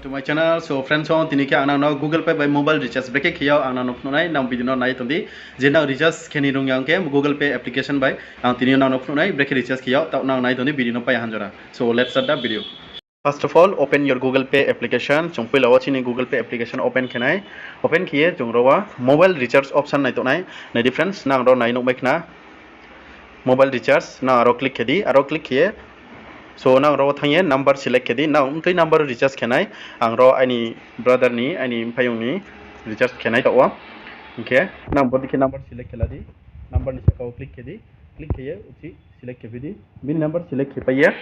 welcome to my channel. So friends, on tinike ana Google Pay by mobile recharge brekhe Kheyag ana nopnai nam video nai tondi jena recharge kheni rungyang ke Google Pay application by ang tinio na nopnai brekhe recharge Kheyag ta nang nai tondi video no pai hanjora. So let's start the video. First of all, open your Google Pay application. Chung pila watching Google Pay application open kenai. Open kiye chung rowa mobile recharge option nai tonai. Na difference nang ro nai no na mobile recharge na aro click kedi aro click kiye. So now raw thangye number select kedi now untui number recharge kenai ang raw ani brother ni ani payung ni recharge kenai tawa okay number dikhe number select keladi number ni sakau click kiye uchi select kebidi bin number select kepaya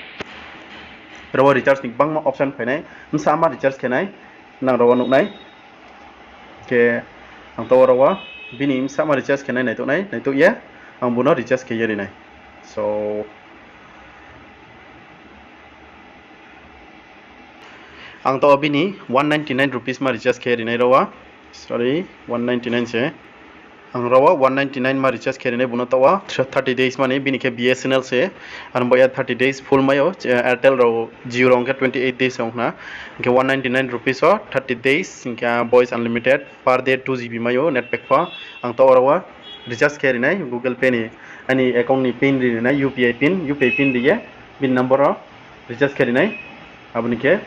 raw recharge ni bangma option phainai sama recharge kenai nang raw nuknai ke ang tawa raw bini sama recharge kenai nai to ye ang buno recharge keye ri nai so ang to bini 199 rupees ma recharge khe rinai rawa sorry 199 se ang rawa 199 ma recharge khe rinai buno tawa 30 days mani bini ke BSNL se an boya 30 days full mayo Airtel raw Jio rong ke 28 days ong na ke 199 rupees o 30 days ke voice unlimited per day 2 GB mayo net pack pa ang to rawa recharge khe rinai Google Pay ni ani account ni pin rinai UPI pin diye bin number o recharge khe rinai abni ke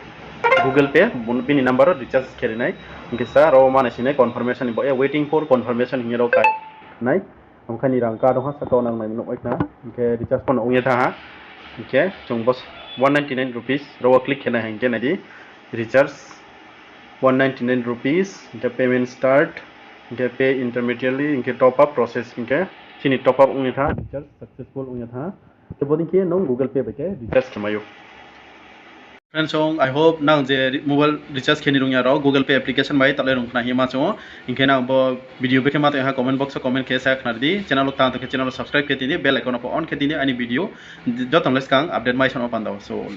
Google Pay pin number recharge kerinai ingke sa raw mana sine confirmation ni boya waiting for confirmation hingero kai nai amkhani rang ka dong ha sa to nang nai no na ingke recharge pon ongya tha ha ingke chung bos 199 rupees raw click kena hingke nadi recharge 199 rupees ingke payment start ingke pay intermediately ingke top up process ingke sini top up ongya tha recharge successful ongya tha to bodin ke no Google Pay beke recharge kemayo Friends, I hope now the mobile recharge can do Google Pay application by Talerung Himacho. In Kena video became a comment box or comment case channel channel subscribe bell icon on any video. Dot on let's update my channel. So